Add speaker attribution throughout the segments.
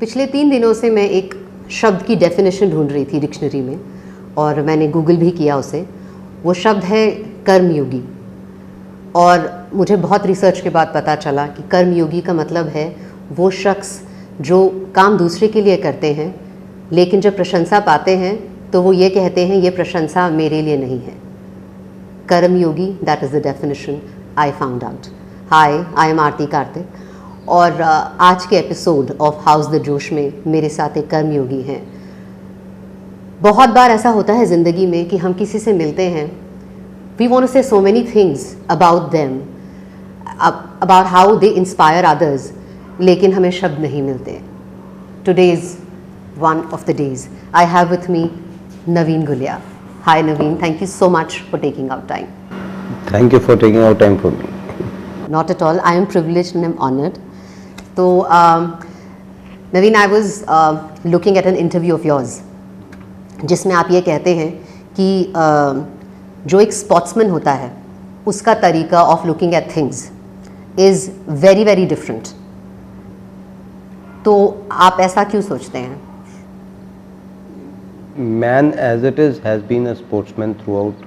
Speaker 1: पिछले 3 दिनों से मैं एक शब्द की डेफिनेशन ढूंढ रही थी डिक्शनरी में और मैंने गूगल भी किया उसे। वो शब्द है कर्मयोगी। और मुझे बहुत रिसर्च के बाद पता चला कि कर्मयोगी का मतलब है वो शख्स जो काम दूसरे के लिए करते हैं लेकिन जब प्रशंसा पाते हैं तो वो ये कहते हैं ये प्रशंसा मेरे लिए नहीं है। Karmayogi, that is the definition I found out. Hi, I am Aarti Kartik और आज के एपिसोड ऑफ हाउस द जोश में मेरे साथ एक कर्मयोगी हैं। बहुत बार ऐसा होता है ज़िंदगी में कि हम किसी से मिलते हैं, वी वांट टू से so many things about them, about how they inspire others, लेकिन हमें शब्द नहीं मिलते। Today is one of the days. I have with me Naveen Gulia. Hi Naveen, thank you so much for taking out time.
Speaker 2: Thank you for taking out time for me.
Speaker 1: Not at all. I am privileged and I'm honored. So, Naveen, I was looking at an interview of yours, जिसमें आप ये कहते हैं कि जो एक sportsman होता है उसका तरीका of looking at things is very very different. तो आप ऐसा क्यों सोचते हैं?
Speaker 2: Man as it is has been a sportsman throughout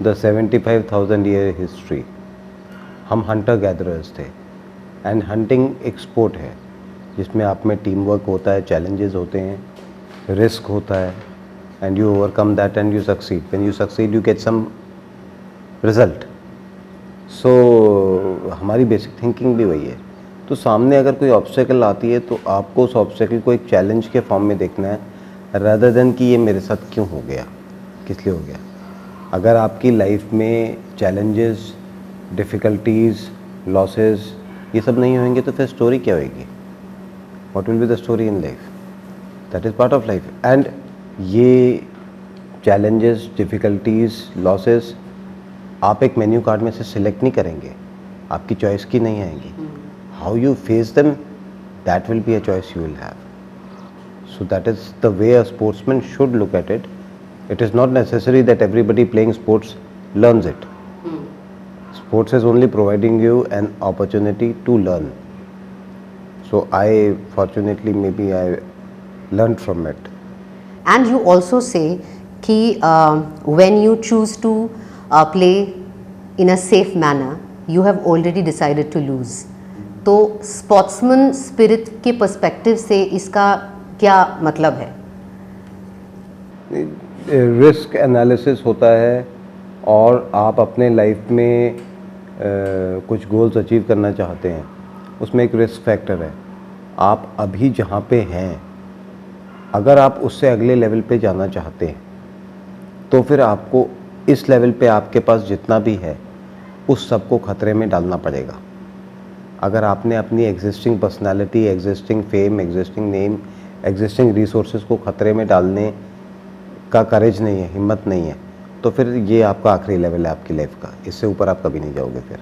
Speaker 2: the 75,000 year history. हम hunter gatherers थे and hunting एक sport है जिसमें आप में टीम वर्क होता है, challenges होते हैं, risk होता है and you overcome that and you succeed. When you succeed you get some result. So हमारी basic thinking भी वही है। तो सामने अगर कोई obstacle आती है तो आपको उस obstacle को एक challenge के फॉर्म में देखना है rather than कि ये मेरे साथ क्यों हो गया, किस लिए हो गया। अगर आपकी लाइफ में चैलेंजेस, डिफ़िकल्टीज़, लॉसेस ये सब नहीं होंगे तो फिर स्टोरी क्या होगी? What will be the story in life? That is part of life. And ये चैलेंजेस, डिफ़िकल्टीज़, लॉसेस आप एक मेन्यू कार्ड में से सिलेक्ट नहीं करेंगे, आपकी चॉइस की नहीं आएंगी। How you face them, that will be a choice you will have. So that is the way a sportsman should look at it. It is not necessary that everybody playing sports learns it. Sports is only providing you an opportunity to learn. So I fortunately maybe I learned from it.
Speaker 1: And you also say कि when you choose to play in a safe manner, you have already decided to lose. तो sportsman spirit के perspective से इसका क्या मतलब है?
Speaker 2: Risk analysis होता है और आप अपने लाइफ में कुछ गोल्स अचीव करना चाहते हैं, उसमें एक रिस्क फैक्टर है। आप अभी जहाँ पे हैं अगर आप उससे अगले लेवल पे जाना चाहते हैं तो फिर आपको इस लेवल पे आपके पास जितना भी है उस सब को खतरे में डालना पड़ेगा। अगर आपने अपनी existing personality, existing fame, existing name, existing resources को ख़तरे में डालने का करेज नहीं है, हिम्मत नहीं है, तो फिर ये आपका आखिरी लेवल है आपकी लाइफ का, इससे ऊपर आप कभी नहीं जाओगे। फिर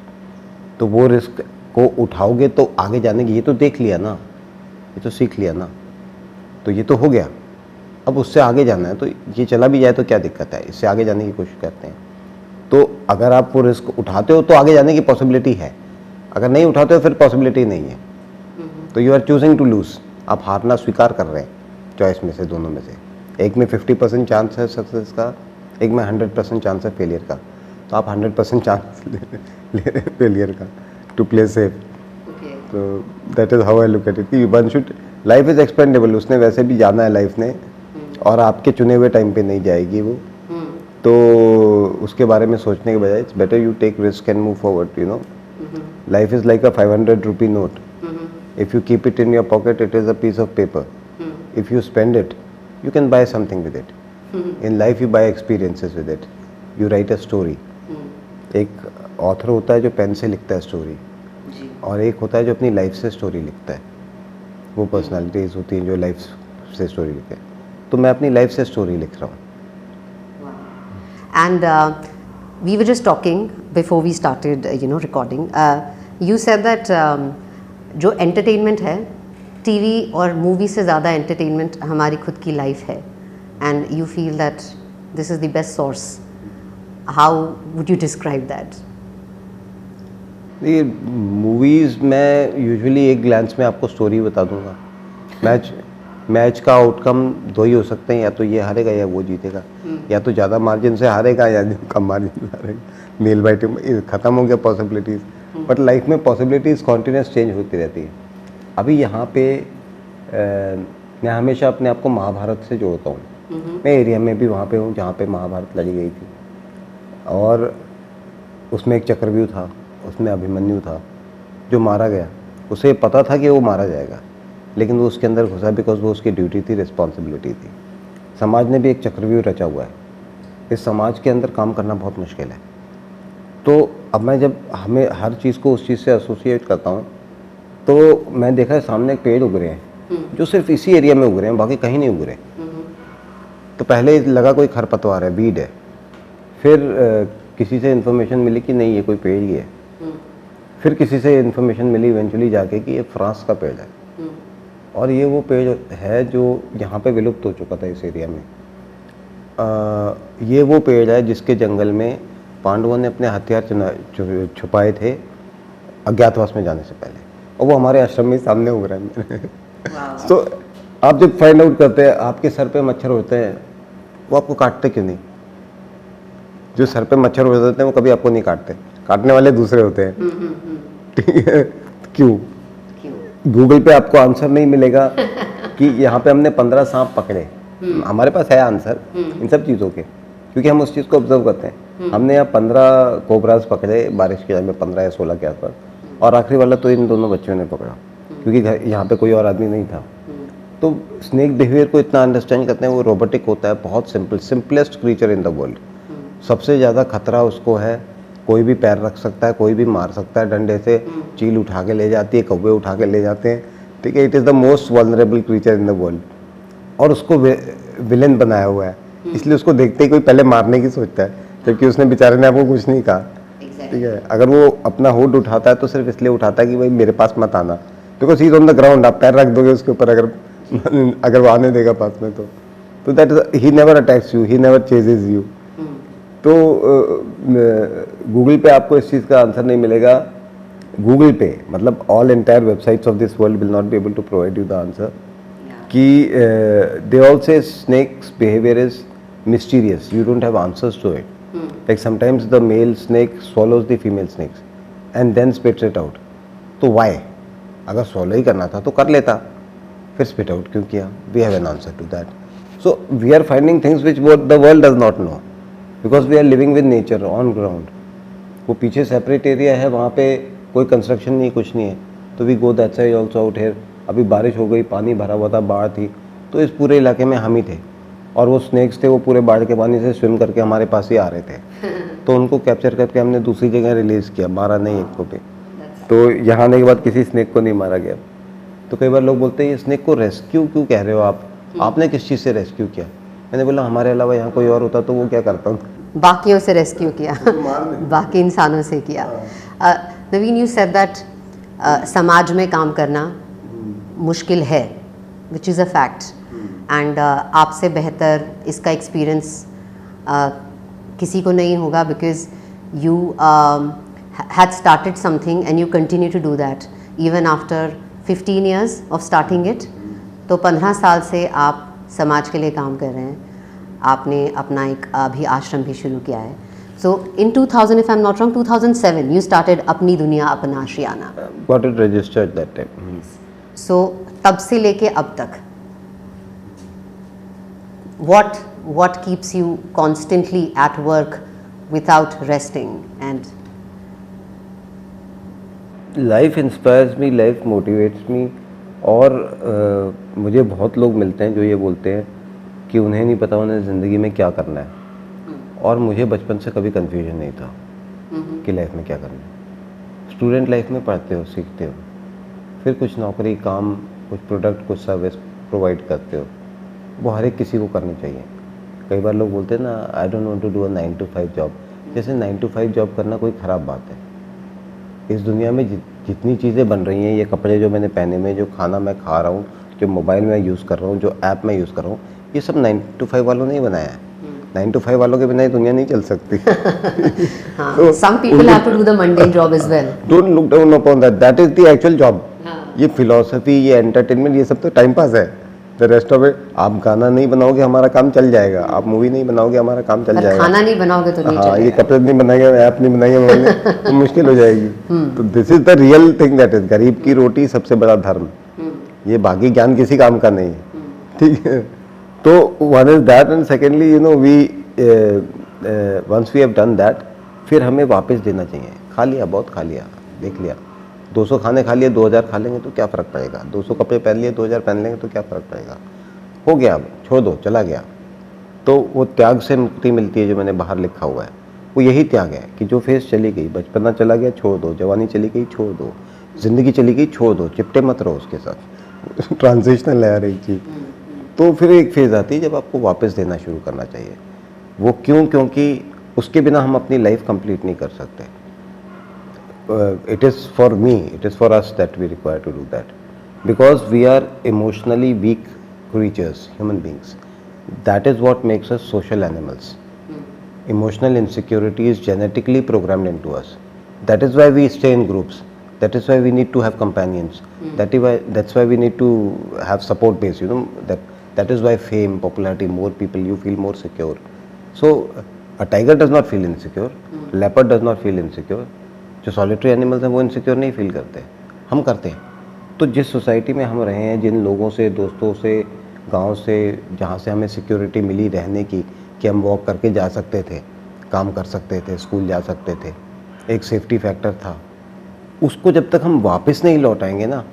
Speaker 2: तो वो रिस्क को उठाओगे तो आगे जाने की, ये तो देख लिया ना, ये तो सीख लिया ना, तो ये तो हो गया, अब उससे आगे जाना है। तो ये चला भी जाए तो क्या दिक्कत है, इससे आगे जाने की कोशिश करते हैं। तो अगर आप वो रिस्क उठाते हो तो आगे जाने की पॉसिबिलिटी है, अगर नहीं उठाते हो फिर पॉसिबिलिटी नहीं है। तो you are choosing to lose, आप हारना स्वीकार कर रहे हैं चॉइस में से, दोनों में से। एक में 50% चांस है सक्सेस का, एक में 100% चांस है फेलियर का। तो आप 100% चांस ले रहे हैं फेलियर का टू प्ले सेफ। तो that is how I look at it कि one should, life is expendable, उसने वैसे भी जाना है लाइफ ने, और आपके चुने हुए टाइम पे नहीं जाएगी वो। तो उसके बारे में सोचने के बजाय it's better you take risk and move forward. You know, life is like a 500 rupee note. If you keep it in your pocket, it is a piece of paper. If you spend it, you can buy something with it. In life you buy experiences with it. You write a story. एक author होता है जो pen से लिखता है story, और एक होता है जो अपनी लाइफ से स्टोरी लिखता है। वो पर्सनालिटीज होती हैं जो लाइफ से स्टोरी लिखते हैं। तो मैं अपनी लाइफ से स्टोरी लिख रहा हूँ।
Speaker 1: And we were just talking before we started, recording. You said that जो entertainment है, TV और movie से ज़्यादा entertainment हमारी खुद की life है, and you feel that this is the best source. How would you describe that?
Speaker 2: ये मूवीज़ मैं यूजुअली एक ग्लैंस में आपको स्टोरी बता दूंगा, मैच का आउटकम दो ही हो सकते हैं, या तो ये हारेगा या वो जीतेगा, या तो ज़्यादा मार्जिन से हारेगा या कम मार्जिन से हारेगा। नेल बाइटिंग ख़त्म हो गया पॉसिबिलिटीज़। बट लाइफ में पॉसिबिलिटीज़ कॉन्टीन्यूस चेंज होती रहती है। अभी यहाँ पे मैं हमेशा अपने आप को महाभारत से जोड़ता हूँ। मैं एरिया में भी वहाँ पे हूँ जहाँ पे महाभारत लड़ी गई थी, और उसमें एक चक्रव्यूह था, उसमें अभिमन्यु था जो मारा गया। उसे पता था कि वो मारा जाएगा, लेकिन वो उसके अंदर घुसा बिकॉज वो उसकी ड्यूटी थी, रिस्पॉन्सिबिलिटी थी। समाज ने भी एक चक्रव्यूह रचा हुआ है। इस समाज के अंदर काम करना बहुत मुश्किल है। तो अब मैं जब हमें हर चीज़ को उस चीज़ से एसोसिएट करता हूँ, तो मैं देखा है सामने एक पेड़ उग रहे हैं जो सिर्फ इसी एरिया में उग रहे हैं, बाकी कहीं नहीं उग रहे। तो पहले लगा कोई खरपतवार है, बीड है। फिर किसी से इन्फॉर्मेशन मिली कि नहीं ये कोई पेड़ ही है। फिर किसी से इन्फॉर्मेशन मिली इवेंचुअली जाके कि ये फ्रांस का पेड़ है, और ये वो पेड़ है जो यहाँ पे विलुप्त हो चुका था इस एरिया में। ये वो पेड़ है जिसके जंगल में पांडवों ने अपने हथियार छुपाए थे अज्ञातवास में जाने से पहले, और वो हमारे आश्रम में सामने उग रहा है। तो आप जब फाइंड आउट करते हैं आपके सर पे मच्छर होते हैं, वो आपको काटते क्यों नहीं? जो सर पे मच्छर हो जाते हैं वो कभी आपको नहीं काटते, काटने वाले दूसरे होते हैं। ठीक है, क्यों? गूगल पे आपको आंसर नहीं मिलेगा कि यहाँ पे हमने 15 सांप पकड़े। हमारे पास है आंसर इन सब चीज़ों के, क्योंकि हम उस चीज़ को ऑब्जर्व करते हैं। हमने यहाँ 15 कोबराज पकड़े बारिश के टाइम में, 15 या 16 के आसपास, और आखिरी वाला तो इन दोनों बच्चों ने पकड़ा, क्योंकि यहाँ पे कोई और आदमी नहीं था। तो स्नेक बिहेवियर को इतना अंडरस्टैंड करते हैं, वो रोबोटिक होता है, बहुत simplest creature in the world. सबसे ज़्यादा खतरा उसको है, कोई भी पैर रख सकता है, कोई भी मार सकता है डंडे से, चील उठा के ले जाती है, कौवे उठा के ले जाते हैं। ठीक है, it is the most vulnerable creature in the world, और उसको विलेन बनाया हुआ है, इसलिए उसको देखते ही कोई पहले मारने की सोचता है, जबकि उसने बेचारे ने आपको कुछ नहीं कहा। ठीक है, अगर वो अपना हुड उठाता है तो सिर्फ इसलिए उठाता है कि भाई मेरे पास मत आना, because he is on the ground. आप पैर रख दोगे उसके ऊपर, अगर वो आने देगा पास में, तो that is he never attacks you, he never ceases you. तो गूगल पे आपको इस चीज़ का आंसर नहीं मिलेगा। गूगल पे मतलब all entire websites of this world will not be able to provide you the answer कि they all say snake's behaviour is mysterious, you don't have answers to it. Like sometimes the male snake swallows the female snakes and then spits it out. तो why? अगर swallow ही करना था तो कर लेता, फिर स्पिट आउट क्यों किया? We have an answer to that. So we are finding things which the world does not know, because we are living with nature on ground. वो पीछे सेपरेट एरिया है, वहाँ पे कोई कंस्ट्रक्शन नहीं, कुछ नहीं है, तो we go that side also out here. अभी बारिश हो गई, पानी भरा हुआ था, बाढ़ थी, तो इस पूरे इलाके में हम ही थे, और वो स्नेक्स थे, वो पूरे बाढ़ के पानी से स्विम करके हमारे पास ही आ रहे थे। तो उनको कैप्चर करके हमने दूसरी जगह रिलीज़ किया, मारा नहीं एक को भी। तो यहाँ आने के बाद किसी स्नेक को नहीं मारा गया। तो कई बार लोग बोलते हैं ये स्नेक को रेस्क्यू क्यों कह रहे हो आप, आपने किस चीज़ से रेस्क्यू किया? मैंने बोला हमारे अलावा यहाँ कोई और होता तो वो क्या करता?
Speaker 1: बाकियों से रेस्क्यू किया, बाकी इंसानों से किया। नवीन, यू सेड दैट समाज में काम करना मुश्किल है, which is a fact, and आपसे बेहतर इसका एक्सपीरियंस किसी को नहीं होगा, because you had started something and you continue to do that even after 15 years of starting it. तो 15 साल से आप समाज के लिए काम कर रहे हैं, आपने अपना एक अभी आश्रम भी शुरू किया है। So in 2000, if I am not wrong, 2007 you started Apni Duniya Apna Ashiyana.
Speaker 2: Got it registered that time.
Speaker 1: So तब से लेके अब तक what keeps you constantly at work without resting? And
Speaker 2: life inspires me, life motivates me. और मुझे बहुत लोग मिलते हैं जो ये बोलते हैं कि उन्हें नहीं पता उन्हें ज़िंदगी में क्या करना है, और मुझे बचपन से कभी कन्फ्यूजन नहीं था कि लाइफ में क्या करना है। स्टूडेंट लाइफ में पढ़ते हो, सीखते हो, फिर कुछ नौकरी, काम, कुछ प्रोडक्ट, कुछ सर्विस प्रोवाइड करते हो, वो हर एक किसी को करनी चाहिए। कई बार लोग बोलते हैं ना, I don't want to do a 9 to 5 job. जैसे 9 to 5 जॉब करना कोई ख़राब बात है। इस दुनिया में जितनी चीज़ें बन रही हैं, ये कपड़े जो मैंने पहने में, जो खाना मैं खा रहा हूँ, जो मोबाइल में यूज़ कर रहा हूँ, जो ऐप में यूज़ कर रहा हूँ, ये सब 9 to 5 वालों ने ही बनाया है। 9 to 5 वालों के बिना ये दुनिया नहीं चल सकती।
Speaker 1: some people have to do the mundane job as well.
Speaker 2: Don't look down upon that. That is the actual job. ये फिलॉसफी, ये एंटरटेनमेंट, ये सब तो टाइम पास है। द रेस्ट ऑफ इट, आप गाना नहीं बनाओगे हमारा काम चल जाएगा, आप मूवी नहीं बनाओगे हमारा काम चल
Speaker 1: पर
Speaker 2: जाएगा,
Speaker 1: खाना नहीं बनाओगे तो नहीं
Speaker 2: हाँ, ये
Speaker 1: चलेगा।
Speaker 2: कपड़े नहीं बनाएंगे, ऐप नहीं बनाएंगे तो मुश्किल हो जाएगी। तो this is the real thing, that is गरीब की रोटी सबसे बड़ा धर्म। ये बाकी ज्ञान किसी काम का नहीं है, ठीक है। तो one is that, and secondly you know we once we have done that, फिर हमें वापस देना चाहिए। खा लिया, बहुत खा लिया, देख लिया, 200 खाने खा लिए, 2000 खा लेंगे तो क्या फ़र्क पड़ेगा, 200 कपड़े पहन लिए 2000 पहन लेंगे तो क्या फ़र्क पड़ेगा, हो गया, अब छोड़ दो, चला गया। तो वो त्याग से मुक्ति मिलती है जो मैंने बाहर लिखा हुआ है, वो यही त्याग है कि जो फेस चली गई, बचपना चला गया छोड़ दो, जवानी चली गई छोड़ दो, ज़िंदगी चली गई छोड़ दो, चिपटे मत रहो उसके साथ ट्रांजिशनल है हर एक चीज़। तो फिर एक फेज़ आती है जब आपको वापस देना शुरू करना चाहिए। वो क्यों? क्योंकि उसके बिना हम अपनी लाइफ कंप्लीट नहीं कर सकते। It is for me, it is for us that we require to do that, because we are emotionally weak creatures, human beings. That is what makes us social animals. Emotional insecurity is genetically programmed into us. That is why we stay in groups. That is why we need to have companions. That's why we need to have support base. You know that is why fame, popularity, more people, you feel more secure. So a tiger does not feel insecure. Leopard does not feel insecure. जो solitary animals हैं वो insecure नहीं feel करते, हम करते हैं। तो जिस सोसाइटी में हम रहे हैं, जिन लोगों से, दोस्तों से, गांव से, जहाँ से हमें सिक्योरिटी मिली रहने की, कि हम वॉक करके जा सकते थे, काम कर सकते थे, स्कूल जा सकते थे, एक सेफ्टी फैक्टर था, उसको जब तक हम वापस नहीं लौटाएंगे ना,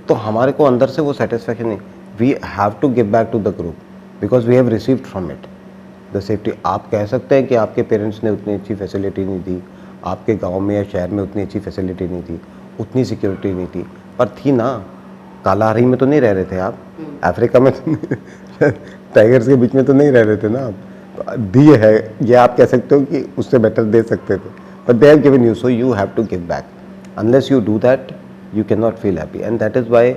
Speaker 2: तो हमारे को अंदर से वो सेटिस्फैक्शन नहीं। We have to give back to the group because we have received from it the safety. आप कह सकते हैं कि आपके पेरेंट्स ने उतनी अच्छी फैसिलिटी नहीं दी, आपके गांव में या शहर में उतनी अच्छी फैसिलिटी नहीं थी, उतनी सिक्योरिटी नहीं थी, पर थी ना। कालाहारी में तो नहीं रह रहे थे आप, अफ्रीका में तो नहीं, टाइगर्स के बीच में तो नहीं रह रहे थे ना आप। तो दिए है, ये आप कह सकते हो कि उससे बेटर दे सकते थे, but they have given you, so you have to give back. Unless you do that you can not feel happy, and that is why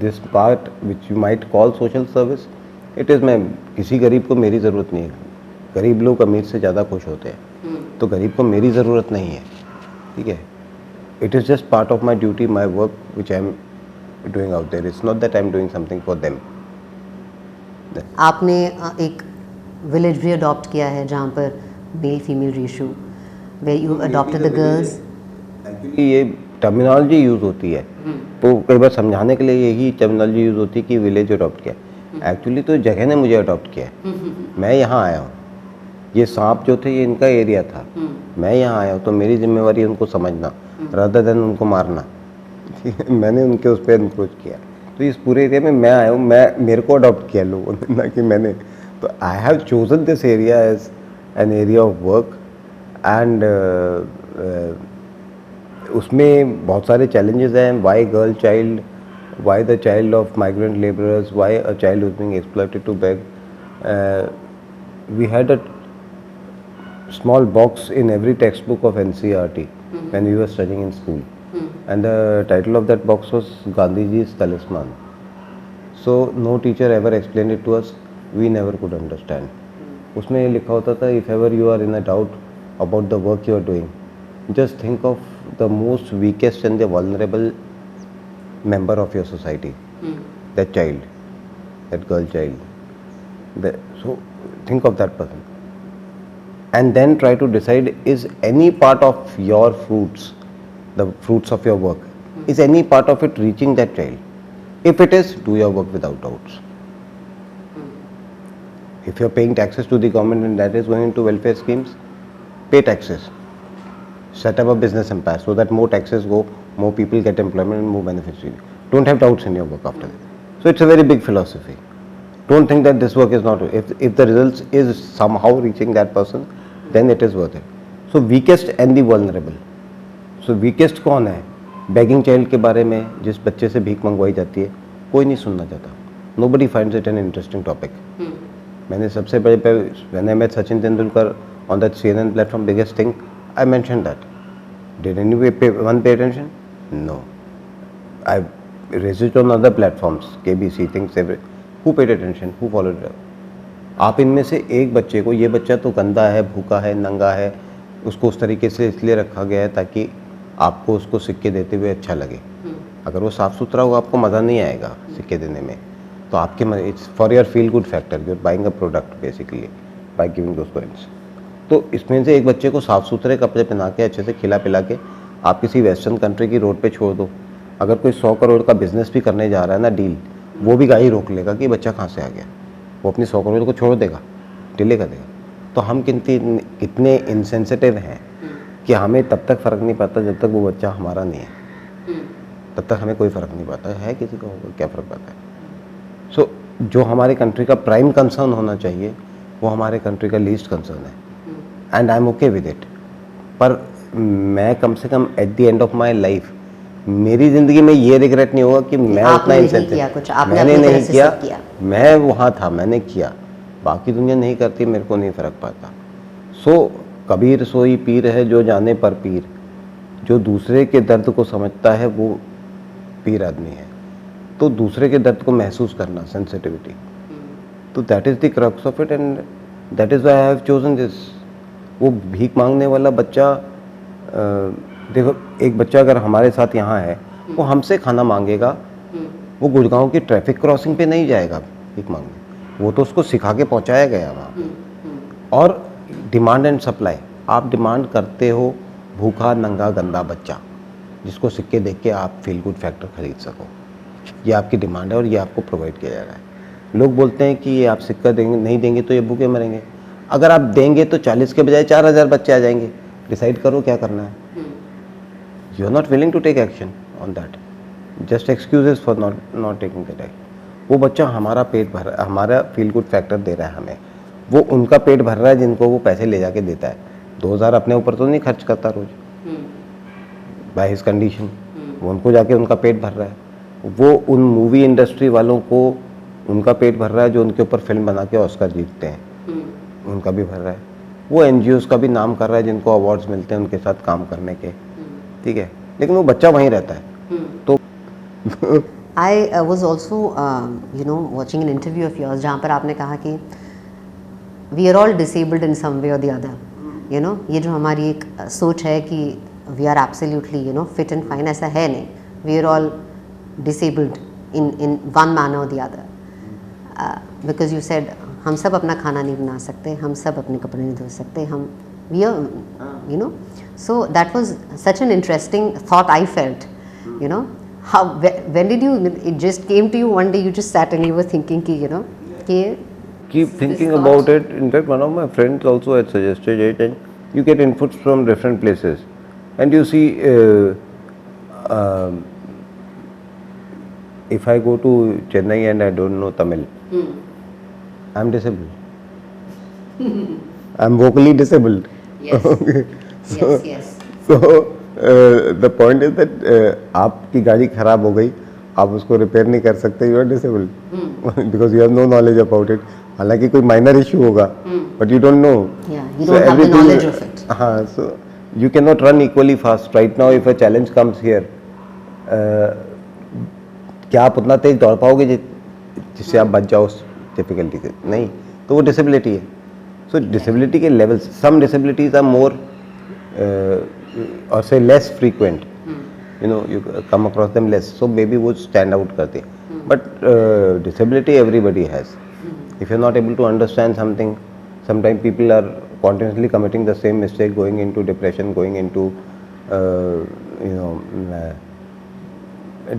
Speaker 2: this part which you might call social service, it is, मैं किसी गरीब को मेरी ज़रूरत नहीं है। गरीब लोग अमीर से ज़्यादा खुश होते हैं, तो गरीब को मेरी ज़रूरत नहीं है, ठीक है। It is just part of my duty, my work which I am doing out there, it's not that I am doing something for them.
Speaker 1: आपने एक विलेज भी अडॉप्ट किया है जहाँ पर male female ratio, where you adopted the girls.
Speaker 2: Actually ये terminology use होती है, तो कई बार समझाने के लिए यही टर्मिनोलॉजी यूज़ होती है कि विलेज अडॉप्ट किया। एक्चुअली तो जगह ने मुझे अडॉप्ट किया है, मैं यहाँ आया हूँ, ये सांप जो थे ये इनका एरिया था, मैं यहाँ आया हूँ, तो मेरी जिम्मेवारी है उनको समझना रादर देन उनको मारना। मैंने उनके उस पर इनक्रोच किया, तो इस पूरे एरिया में मैं आया हूँ, मेरे को अडॉप्ट किया लोगों ने, ना कि मैंने। तो I have chosen this area as an area of work, and उसमें बहुत सारे चैलेंजेस हैं। Why girl child, why the child of migrant labourers, why a child who is being exploited to beg. We had a small box in every textbook of NCERT when we were studying in school, and the title of that box was Gandhiji's Talisman. So no teacher ever explained it to us, we never could understand. उसमें ये लिखा होता था, if ever you are in a doubt about the work you are doing, just think of the most weakest and the vulnerable member of your society, that child, that girl child. So think of that person. And then try to decide, is any part of your fruits, the fruits of your work, is any part of it reaching that child? If it is, do your work without doubts. If you are paying taxes to the government and that is going into welfare schemes, pay taxes. Set up a business empire so that more taxes go, more people get employment and more benefits to you. Don't have doubts in your work after that. So it's a very big philosophy. Don't think that this work is not, if the results is somehow reaching that person, then it is worth it. So weakest and the vulnerable. So weakest कौन है? Begging child के बारे में, जिस बच्चे से भीख मंगवाई जाती है, कोई नहीं सुनना चाहता. Nobody finds it an interesting topic. मैंने सबसे पहले when I met Sachin Tendulkar on that CNN platform, biggest thing, I mentioned that. Did anyone pay attention? No. I raised it on other platforms, KBC, things, everything. Who paid attention? Who followed it up? आप इनमें से एक बच्चे को, ये बच्चा तो गंदा है, भूखा है, नंगा है, उसको उस तरीके से इसलिए रखा गया है ताकि आपको उसको सिक्के देते हुए अच्छा लगे। अगर वो साफ़ सुथरा होगा आपको मज़ा नहीं आएगा सिक्के देने में। तो आपके it's for your feel good factor, you are buying a product basically by giving those coins. तो इसमें से एक बच्चे को साफ़ सुथरे कपड़े पहना के अच्छे से खिला पिला के आप किसी वेस्टर्न कंट्री की रोड पे छोड़ दो, अगर कोई 100 करोड़ का बिजनेस भी करने जा रहा है ना डील, वो भी गाड़ी रोक लेगा कि बच्चा कहाँ से आ गया, वो अपनी 100 करोड़ को छोड़ देगा, डिले कर देगा। तो हम कितने इनसेंसिटिव हैं कि हमें तब तक फ़र्क नहीं पड़ता जब तक वो बच्चा हमारा नहीं है, तब तक हमें कोई फ़र्क नहीं पड़ता है किसी को क्या फ़र्क पड़ता है। सो जो हमारी कंट्री का प्राइम कंसर्न होना चाहिए वो हमारे कंट्री का लीस्ट कंसर्न है, and I am okay with it. पर मैं कम से कम at the end of my life मेरी ज़िंदगी में ये रिग्रेट नहीं होगा कि मैं उतना इंसेंसिटिव मैंने नहीं किया, मैं वहाँ था, मैंने किया, बाकी दुनिया नहीं करती, मेरे को नहीं फ़र्क पड़ता। सो कबीर सोई पीर है जो जाने पर पीर, जो दूसरे के दर्द को समझता है वो पीर आदमी है। तो दूसरे के दर्द को महसूस करना, सेंसिटिविटी, तो that is the crux of it, and that is why I have chosen this. वो भीख मांगने वाला बच्चा, देखो एक बच्चा अगर हमारे साथ यहाँ है वो हमसे खाना मांगेगा, वो गुड़गांव की ट्रैफिक क्रॉसिंग पे नहीं जाएगा भीख मांगने, वो तो उसको सिखा के पहुँचाया गया वहाँ। और डिमांड एंड सप्लाई, आप डिमांड करते हो भूखा नंगा गंदा बच्चा जिसको सिक्के देख के आप फील गुड फैक्टर खरीद सको, ये आपकी डिमांड है और ये आपको प्रोवाइड किया जा रहा है। लोग बोलते हैं कि ये आप सिक्का देंगे, नहीं देंगे तो ये भूखे मरेंगे। अगर आप देंगे तो 40 के बजाय 4000 बच्चे आ जाएंगे। डिसाइड करो क्या करना है। You are not willing to take action on that, just excuses for not taking that action. वो बच्चा हमारा पेट भर, हमारा फील गुड फैक्टर दे रहा है हमें, वो उनका पेट भर रहा है जिनको वो पैसे ले जाके देता है। 2000 अपने ऊपर तो नहीं खर्च करता रोज बाय हिज कंडीशन, वो उनको जाके उनका पेट भर रहा है। वो उन मूवी इंडस्ट्री वालों को उनका पेट भर रहा है जो उनके ऊपर फिल्म बना के ऑस्कर जीतते हैं, उनका भी भर रहा है। वो NGOs का भी नाम कर रहा है जिनको अवार्ड्स मिलते हैं उनके साथ काम करने के, ठीक है, लेकिन वो बच्चा वहीं रहता है। तो
Speaker 1: I was also watching an interview of yours जहाँ पर आपने कहा कि वी आर ऑल डिसेबल्ड इन सम वे और द अदर, ये जो हमारी एक सोच है कि we are absolutely fit and fine, ऐसा है नहीं। We are all disabled in one manner और the other, because you said हम सब अपना खाना नहीं बना सकते, हम सब अपने कपड़े नहीं धो सकते, हम we are so that was such an interesting thought I felt, how when did you, it just came to you one day, you just sat and you were thinking कि
Speaker 2: keep thinking about it. In fact, one of my friends also had suggested it, and you get inputs from different places, and you see if I go to Chennai and I don't know Tamil, I'm disabled. I'm vocally disabled.
Speaker 1: Yes. Yes.
Speaker 2: So the point is that आपकी गाड़ी खराब हो गई, आप उसको repair नहीं कर सकते, you are disabled because you have no knowledge about it. हालांकि कोई माइनर इशू होगा बट यू डोंट नो, हाँ, so you can not run equally fast right now. If a challenge comes here, क्या आप उतना तेज दौड़ पाओगे जिससे आप बच जाओ उस डिफिकल्टी से? नहीं, तो वो डिसेबिलिटी है। सो डिसेबिलिटी के levels, some disabilities are more और से less frequent, you come across them less, so maybe वो stand out करते हैं, but disability everybody has. If you're not able to understand something, sometimes people are continuously committing the same mistake, going into depression, going into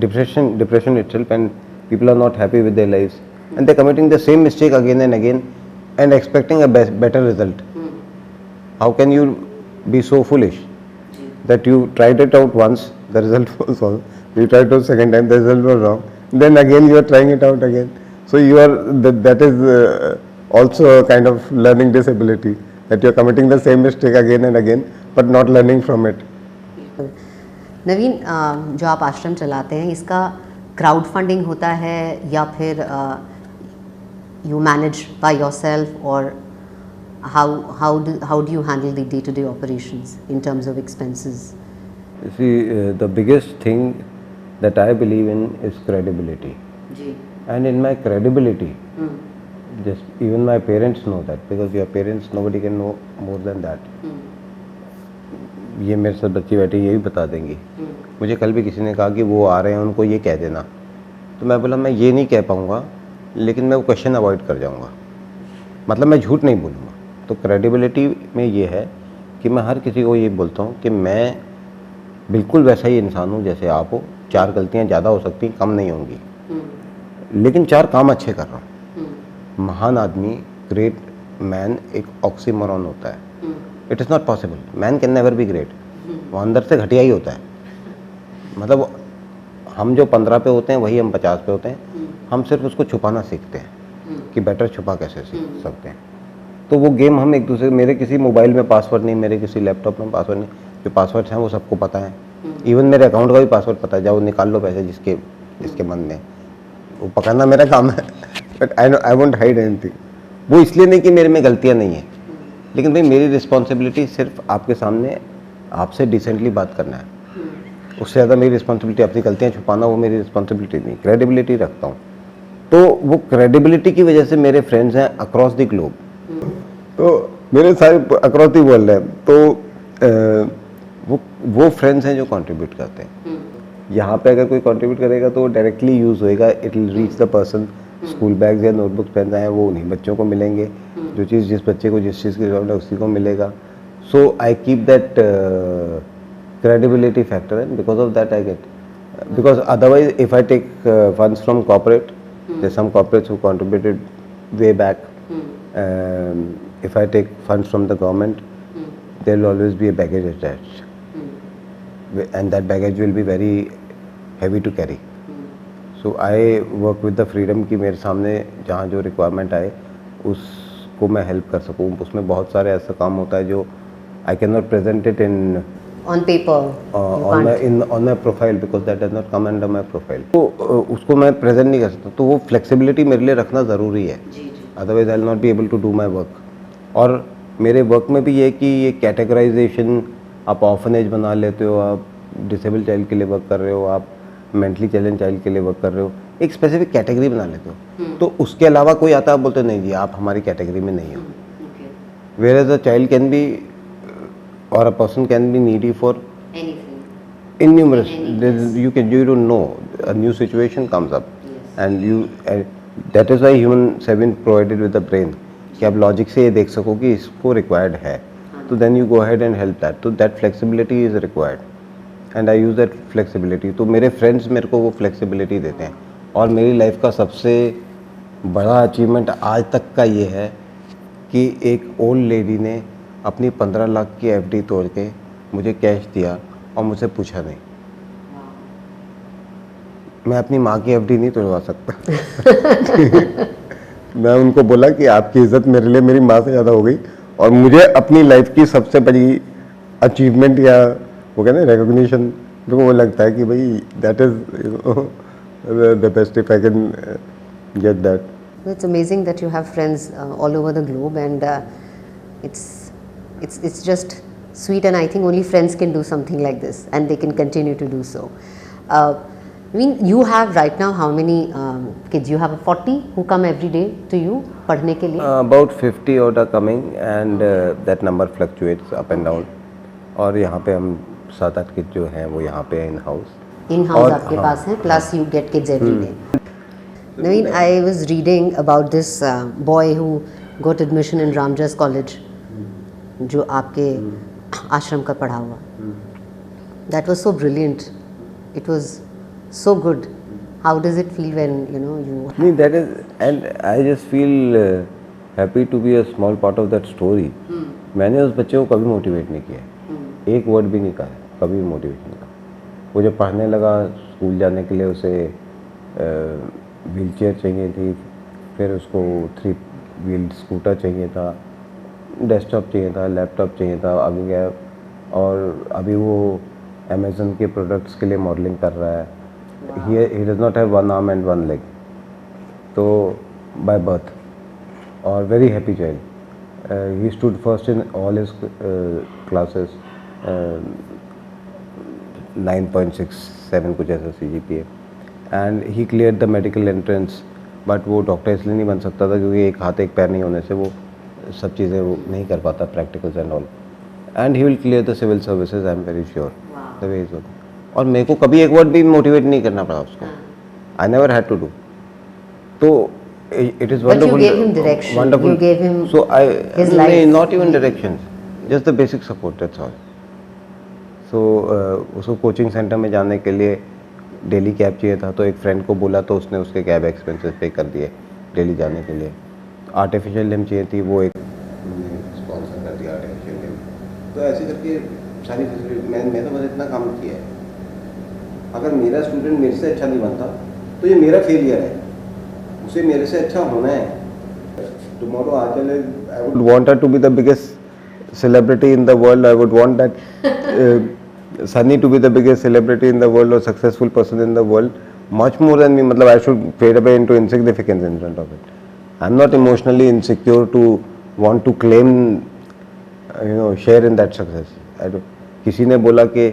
Speaker 2: depression itself, and people are not happy with their lives, and they're committing the same mistake again and again and expecting a better result. How can you be so foolish that you tried it out once, the result was wrong, you tried it out second time, the result was wrong, then again you are trying it out again, so you are that is also a kind of learning disability, that you are committing the same mistake again and again but not learning from it.
Speaker 1: नवीन, जो आप आश्रम चलाते हैं इसका crowd funding होता है या फिर यू मैनेज बाय योरसेल्फ, और how do you handle the day-to-day operations in terms of expenses?
Speaker 2: You see, the biggest thing that I believe in is credibility. And in my credibility, just even my parents know that, because your parents, nobody can know more than that. ये मेरे साथ बच्ची बैठी ये भी बता देंगी। मुझे कल भी किसी ने कहा कि वो आ रहे हैं उनको ये कह देना, तो मैं बोला मैं ये नहीं कह पाऊँगा, लेकिन मैं वो क्वेश्चन अवॉइड कर जाऊँगा, मतलब मैं झूठ नहीं बोलूँगा। तो क्रेडिबिलिटी में ये है कि मैं हर किसी को ये बोलता हूँ कि मैं बिल्कुल वैसा ही इंसान हूँ जैसे आप हो, 4 गलतियाँ ज़्यादा हो सकती कम नहीं होंगी, लेकिन 4 काम अच्छे कर रहा हूँ। महान आदमी, ग्रेट मैन एक ऑक्सीमोरॉन होता है। It is not possible, man can never be great, वो अंदर से घटिया ही होता है। मतलब हम जो 15 पे होते हैं वही हम 50 पे होते हैं, हम सिर्फ उसको छुपाना सीखते हैं कि बेटर छुपा कैसे सीख सकते हैं। तो वो गेम हम एक दूसरे, मेरे किसी मोबाइल में पासवर्ड नहीं, मेरे किसी लैपटॉप में पासवर्ड नहीं, जो पासवर्ड्स हैं वो सबको पता है। इवन मेरे अकाउंट का भी पासवर्ड पता है, जाओ निकाल लो पैसे जिसके मन में, वो पकड़ना मेरा काम है। But I won't hide anything. वो इसलिए नहीं कि मेरे में गलतियाँ नहीं हैं, लेकिन भाई मेरी रिस्पॉन्सिबिलिटी सिर्फ आपके सामने आपसे डिसेंटली बात करना है, उससे ज़्यादा मेरी रिस्पॉन्सिबिलिटी अपनी गलतियाँ छुपाना वो मेरी रिस्पॉन्सिबिलिटी नहीं। क्रेडिबिलिटी रखता हूँ, तो वो क्रेडिबिलिटी की वजह से मेरे फ्रेंड्स हैं अक्रॉस द ग्लोब, तो मेरे सारे अक्रॉस दी वर्ल्ड है, तो वो फ्रेंड्स हैं जो कंट्रीब्यूट करते हैं। यहाँ पे अगर कोई कंट्रीब्यूट करेगा तो डायरेक्टली यूज़ होएगा, it will reach the person. School bags या नोटबुक्स पेन आए वो उन्हीं बच्चों को मिलेंगे, जो चीज़ जिस बच्चे को जिस चीज़ की ज़रूरत है उसी को मिलेगा। So I keep that credibility factor, and because of that I get, because otherwise if I take funds from corporate, there's some corporates who contributed way back. If I take funds from the government, there will always be a baggage attached, and that baggage will be very heavy to carry. So I work with the freedom कि मेरे सामने जहाँ जो requirement आए उसको मैं help कर सकूँ। उसमें बहुत सारे ऐसा काम होता है जो I cannot present it in
Speaker 1: on paper,
Speaker 2: on my profile, because that does not come under my profile. तो उसको मैं प्रेजेंट नहीं कर सकता, तो वो फ्लेक्सिबिलिटी मेरे लिए रखना ज़रूरी है, otherwise I will not be able to do my work. और मेरे वर्क में भी ये है कि ये कैटेगराइजेशन, आप ऑर्फनेज बना लेते हो, आप डिसेबल चाइल्ड के लिए वर्क कर रहे हो, आप मेंटली चैलेंज चाइल्ड के लिए वर्क कर रहे हो, एक स्पेसिफिक कैटेगरी बना लेते हो। तो उसके अलावा कोई आता है बोलते नहीं जी आप हमारी कैटेगरी में नहीं हो। Whereas a child can be or a person can be needy for
Speaker 1: anything,
Speaker 2: innumerous,
Speaker 1: yes.
Speaker 2: you don't know, a new situation comes up, yes. And that is why humans have been provided with the brain कि आप logic से ये देख सको कि इसको required है, तो then you go ahead and help that, तो that flexibility is required and I use that flexibility. तो मेरे फ्रेंड्स मेरे को वो फ्लेक्सिबिलिटी देते हैं। और मेरी लाइफ का सबसे बड़ा अचीवमेंट आज तक का ये है कि एक ओल्ड लेडी ने अपनी 15 लाख की एफडी तोड़ के मुझे कैश दिया और मुझसे पूछा नहीं। मैं अपनी माँ की एफडी नहीं तोड़वा सकता। मैं उनको बोला कि आपकी इज्जत मेरे लिए मेरी माँ से ज़्यादा हो गई, और मुझे अपनी लाइफ की सबसे बड़ी अचीवमेंट या वो कहते हैं रिकॉग्निशन, मेरे को वो लगता है कि भाई that is the best if I can get that.
Speaker 1: It's amazing that you have friends all over the globe, and it's just sweet, and I think only friends can do something like this, and they can continue to do so. I mean, you have right now how many kids? You have 40 who come every day to you पढ़ने के लिए?
Speaker 2: About 50 odd are coming, and that number fluctuates up and down. और यहाँ पे हम 7-8 kids जो हैं वो यहाँ पे इन हाउस
Speaker 1: आपके पास हैं, plus you get kids every day. Naveen, I was reading about this boy who got admission in Ramjas College, जो आपके आश्रम का पढ़ा हुआ। That was so brilliant. It was so good. How does it feel when you?
Speaker 2: That is, and I just feel happy to be a small part of that story. मैंने उस बच्चे को कभी मोटिवेट नहीं किया, एक वर्ड भी नहीं कहा, कभी मोटिवेट नहीं कहा। वो जब पढ़ने लगा, स्कूल जाने के लिए उसे व्हील चेयर चाहिए थी, फिर उसको 3 व्हील स्कूटर चाहिए था, डेस्कटॉप चाहिए था, लैपटॉप चाहिए था, अभी गया, और अभी वो अमेज़न के प्रोडक्ट्स के लिए मॉडलिंग कर रहा है। He does not have 1 arm and 1 leg, तो बाय बर्थ, और very happy child. He stood first in all his classes, 9.67 कुछ ऐसा CGPA, and he clear the medical entrance. But वो डॉक्टर इसलिए नहीं बन सकता था क्योंकि एक हाथ एक पैर नहीं होने से वो सब चीज़ें वो नहीं कर पाता, practicals and all. And he will clear the civil services, I am very sure the way is working. और मेरे को कभी एक वर्ड भी मोटिवेट नहीं करना पड़ा उसको, I never had to do. तो it is
Speaker 1: But
Speaker 2: wonderful,
Speaker 1: you gave him direction.
Speaker 2: wonderful.
Speaker 1: You gave him
Speaker 2: So I
Speaker 1: his life.
Speaker 2: not even directions, just the basic support, that's all. So उसको coaching centre में जाने के लिए daily cab चाहिए था, तो एक फ्रेंड को बोला तो उसने उसके कैब एक्सपेंसेस पे कर दिए डेली जाने के लिए। आर्टिफिशियल लिम्ब चाहिए थी, वो एक स्पॉन्सर कर दिया आर्टिफिशियल लिम्ब। तो ऐसे करके सारी फैसिलिटी मैं तो बस इतना काम किया है। अगर मेरा स्टूडेंट मेरे से अच्छा नहीं बनता तो ये मेरा फेलियर है, उसे मेरे से अच्छा होना है। Tomorrow Aanchal, I would want her to be the biggest celebrity in the world, I would want that Sunny to be the biggest celebrity in the world or successful person in the world, much more than me. मतलब I should fade away into insignificance in front of it. I'm not emotionally insecure to want to claim, share in that success. I don't. किसी ने बोला कि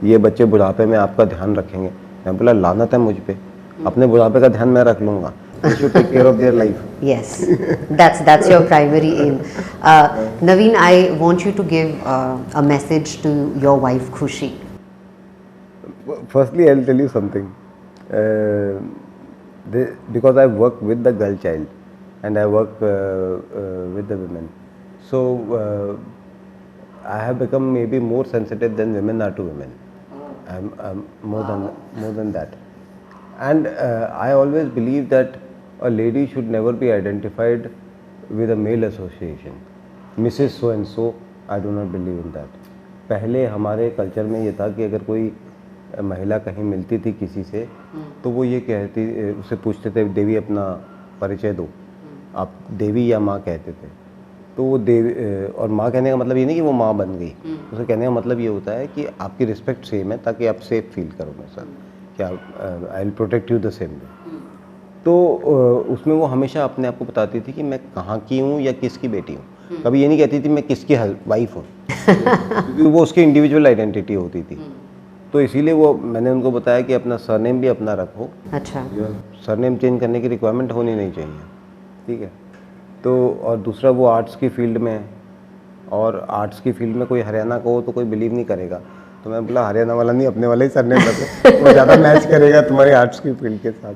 Speaker 2: ये बच्चे बुढ़ापे में आपका ध्यान रखेंगे, मैं बोला लानत है मुझ पे, अपने बुढ़ापे का ध्यान मैं रख लूँगा। They should take care of their life.
Speaker 1: Yes, that's your primary aim. Naveen, I want you to give a message to your wife Khushi.
Speaker 2: Firstly, I'll tell you something. Because I work with the girl child and I work with the women, so I have become maybe more sensitive than women are to women. I'm more than that. And I always believe that a lady should never be identified with a male association. Mrs. So and so, I do not believe in that. पहले हमारे culture में ये था कि अगर कोई महिला कहीं मिलती थी किसी से तो वो ये कहती, उससे पूछते थे देवी अपना परिचय दो, आप देवी या माँ कहते थे। तो वो देवी, और माँ कहने का मतलब ये नहीं कि वो माँ बन गई, उसे कहने का मतलब ये होता है कि आपकी रिस्पेक्ट सेम है ताकि आप सेफ फील करो मेरे साथ, कि I will protect you the same way. तो उसमें वो हमेशा अपने आप को बताती थी कि मैं कहाँ की हूँ या किसकी बेटी हूँ, कभी ये नहीं कहती थी मैं किसकी वाइफ हूँ क्योंकि वो उसकी इंडिविजुअल आइडेंटिटी होती थी। तो इसीलिए वो मैंने उनको बताया कि अपना सरनेम भी अपना रखो।
Speaker 1: अच्छा,
Speaker 2: सरनेम चेंज करने की रिक्वायरमेंट होनी नहीं चाहिए, ठीक है। तो और दूसरा वो आर्ट्स की फील्ड में है, और आर्ट्स की फील्ड में कोई हरियाणा को हो तो कोई बिलीव नहीं करेगा, तो मैं बोला हरियाणा वाला नहीं, अपने वाला ही सरनेम रखो, वो ज़्यादा मैच करेगा तुम्हारी आर्ट्स की फील्ड के साथ।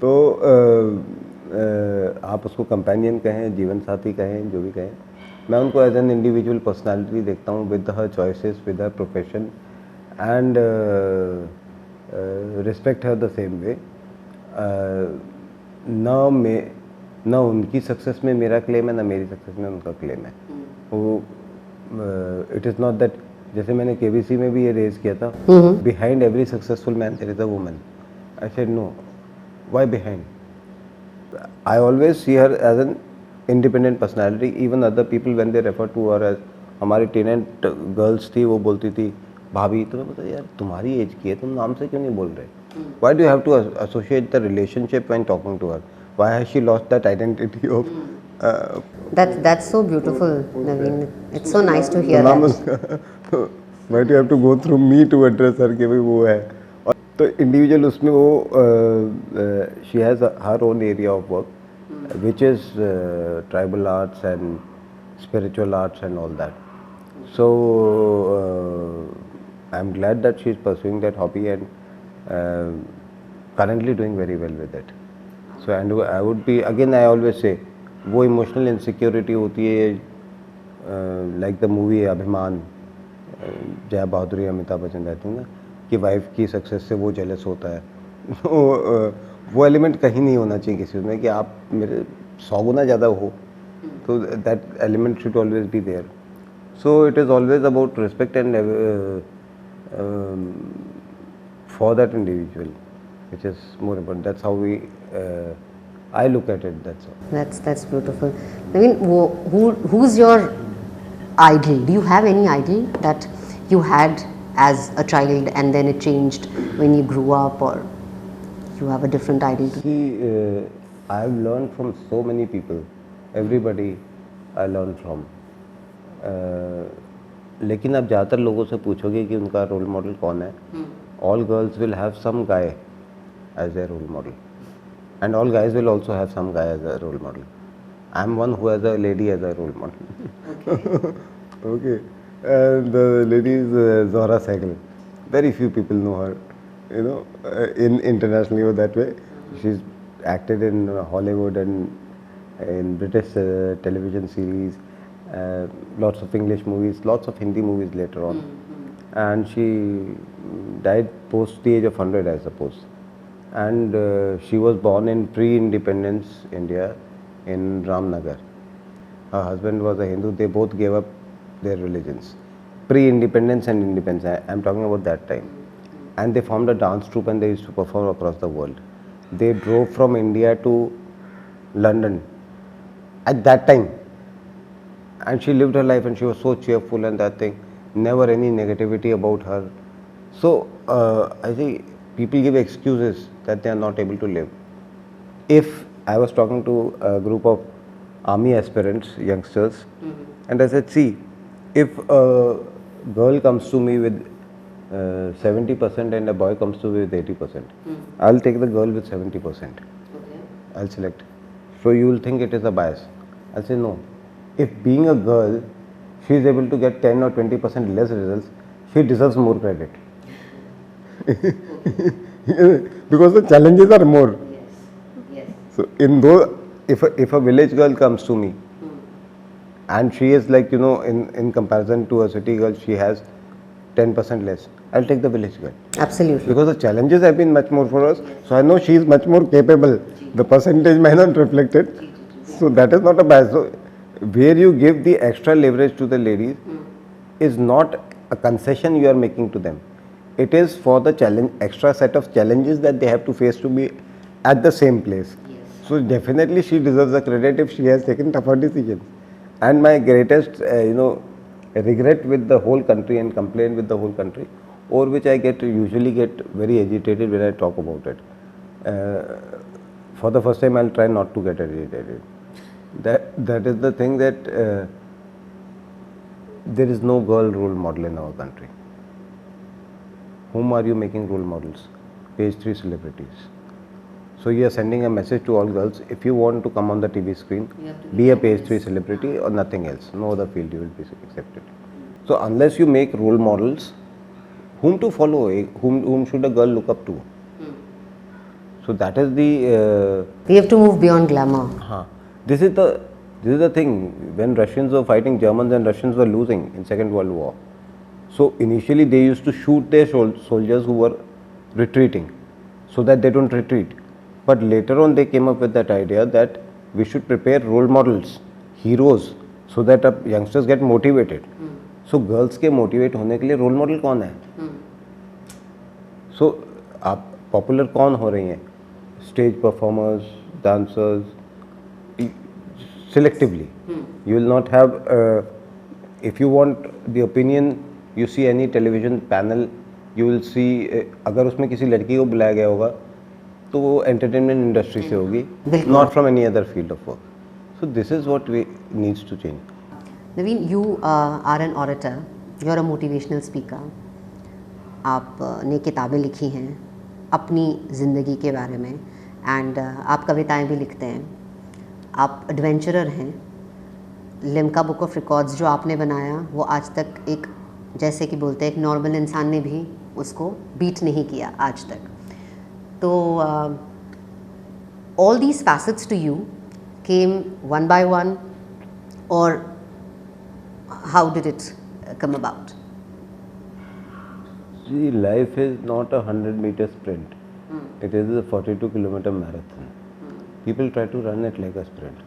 Speaker 2: तो आप उसको कंपेनियन कहें, जीवन साथी कहें, जो भी कहें, मैं उनको एज एन इंडिविजुअल पर्सनालिटी देखता हूँ, with her choices, with her profession, and respect her the same way. न उनकी सक्सेस में मेरा क्लेम है, ना मेरी सक्सेस में उनका क्लेम है। वो इट इज़ नॉट दैट, जैसे मैंने केबीसी में भी ये रेज किया था, behind every successful man there is a woman. I said no, why behind? I always see her as an independent personality. Even other people when they refer to her as, हमारी tenant girls थी, वो बोलती थी भाभी, तो मैं बोलता यार तुम्हारी एज की है, तुम नाम से क्यों नहीं बोल रहे? Why do you have to associate the relationship when talking to her? Why has she lost that identity of?
Speaker 1: That's so beautiful, Naveen. It's so nice to hear that.
Speaker 2: Why do you have to go through me to address her कि भाई वो है? तो individual उसमें वो she has her own area of work which is tribal arts and spiritual arts and all that. So I am glad that she is pursuing that hobby and currently doing very well with it. So and I would be, again I always say, वो emotional insecurity होती है, like the movie अभिमान, जया बहादुरी अमिताभ बच्चन रहती है ना, कि wife की सक्सेस से वो जेलस होता है। वो एलिमेंट कहीं नहीं होना चाहिए किसी में, कि आप मेरे 100 गुना ज़्यादा हो, तो that element should always be there. So it is always about respect and for that individual, which is more important. That's how I look at it. That's all.
Speaker 1: That's beautiful. I mean, who's your idol? Do you have any idol that you had as a child and then it changed when you grew up, or you have a different idol?
Speaker 2: See, I have learned from so many people. Everybody I learned from. लेकिन आप ज़्यादातर लोगों से पूछोगे कि उनका role model कौन है, all girls will have some guy as their role model, and all guys will also have some guy as a role model. I am one who has a lady as a role model. Okay. The lady is Zohra Sehgal. Very few people know her, you know, in internationally or that way. She's acted in Hollywood and in British television series, lots of English movies, lots of Hindi movies later on. And she died post the age of 100, I suppose. And she was born in pre-independence India in Ramnagar. Her husband was a Hindu. They both gave up their religions. Pre-independence and independence, I'm talking about that time. And they formed a dance troupe and they used to perform across the world. They drove from India to London at that time. And she lived her life and she was so cheerful and that thing. Never any negativity about her. So I think people give excuses that they are not able to live. If I was talking to a group of army aspirants, youngsters, and I said, see, if a girl comes to me with 70% and a boy comes to me with 80%, I'll take the girl with 70%.
Speaker 1: Okay.
Speaker 2: I'll select. So you will think it is a bias. I'll say no. If being a girl, she is able to get 10 or 20% less results, she deserves more credit. Because the challenges are more.
Speaker 1: Yes.
Speaker 2: So in those, if a village girl comes to me and she is like, you know, in comparison to a city girl, she has 10% less, I'll take the village girl.
Speaker 1: Absolutely.
Speaker 2: Because the challenges have been much more for us. So I know she is much more capable. The percentage may not reflect it. So that is not a bias. So where you give the extra leverage to the ladies is not a concession you are making to them. It is for the challenge, extra set of challenges that they have to face to be at the same place.
Speaker 1: Yes.
Speaker 2: So definitely she deserves the credit if she has taken tougher decisions. And my greatest, regret with the whole country and complaint with the whole country, over which I usually get very agitated when I talk about it. For the first time, I'll try not to get agitated. That is the thing that there is no girl role model in our country. Whom are you making role models? Page 3 celebrities. So you are sending a message to all girls, if you want to come on the TV screen, be a page 3 celebrity or nothing else. No other field you will be accepted. So unless you make role models, whom to follow, whom should a girl look up to? So that is the...
Speaker 1: We have to move beyond glamour.
Speaker 2: This is the thing. When Russians were fighting Germans and Russians were losing in Second World War, so initially they used to shoot their soldiers who were retreating so that they don't retreat. But later on they came up with that idea that we should prepare role models, heroes, so that youngsters get motivated. So girls के motivate होने के लिए role model कौन है? So आप popular कौन हो रही हैं? Stage performers, dancers, selectively. You will not have, if you want the opinion, you see any television panel, you will see, अगर उसमें किसी लड़की को बुलाया गया होगा तो वो entertainment industry से होगी, not from any other field of work. So this is what needs to change.
Speaker 1: Naveen, you are an orator, you are a motivational speaker. आपने किताबें लिखी हैं अपनी ज़िंदगी के बारे में एंड आप कविताएं भी लिखते हैं, आप एडवेंचरर हैं. लिम्का बुक ऑफ रिकॉर्ड्स जो आपने बनाया वो आज तक एक, जैसे कि बोलते हैं, एक नॉर्मल इंसान ने भी उसको बीट नहीं किया आज तक. तो all these facets to you came one by one और how did it come about?
Speaker 2: See, life is not a 100-meter sprint. It is a 42-kilometer marathon. People try to run it like a sprint.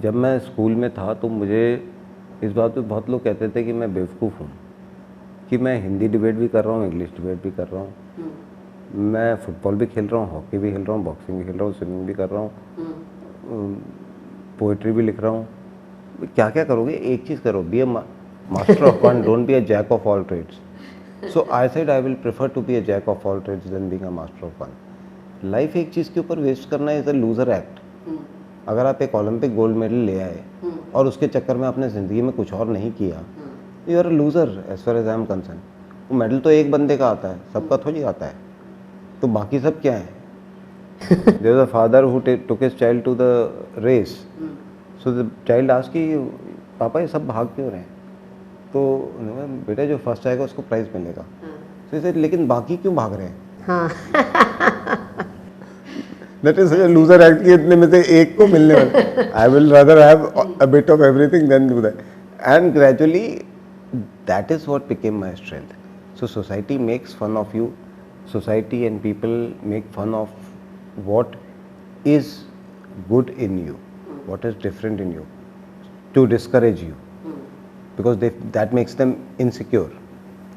Speaker 2: जब मैं school में था तो मुझे इस बात पे बहुत लोग कहते थे कि मैं बेवकूफ़ हूँ कि मैं हिंदी डिबेट भी कर रहा हूँ, इंग्लिश डिबेट भी कर रहा हूँ, मैं फुटबॉल भी खेल रहा हूँ, हॉकी भी खेल रहा हूँ, बॉक्सिंग भी खेल रहा हूँ, स्विमिंग भी कर रहा हूँ, पोइट्री भी लिख रहा हूँ. क्या क्या करोगे? एक चीज़ करो, be a master of one, don't be a jack of all trades. So I said I will prefer to be a jack of all trades than being a master of one. Life एक चीज़ के ऊपर waste करना is a loser act. अगर आप एक Olympic gold medal ले आए और उसके चक्कर में आपने ज़िंदगी में कुछ और नहीं किया, you are a loser as far as I am concerned. वो मेडल तो एक बंदे का आता है, सबका थोड़ी आता है. तो बाकी सब क्या है? There was a father who took his child to the race. So the child asked कि पापा ये सब भाग क्यों रहे हैं? तो उन्होंने कहा, बेटा जो फर्स्ट आएगा उसको प्राइज़ मिलेगा। तो इसे लेकिन बाकी क्यों भाग रहे हैं?
Speaker 1: हाँ
Speaker 2: that is such a loser act कि इतने में से एक को मिलने वाला। I will rather have a bit of everything than do that, and gradually that is what became my strength. So society makes fun of you, society and people make fun of what is good in you, what is different in you, to discourage you, because that makes them insecure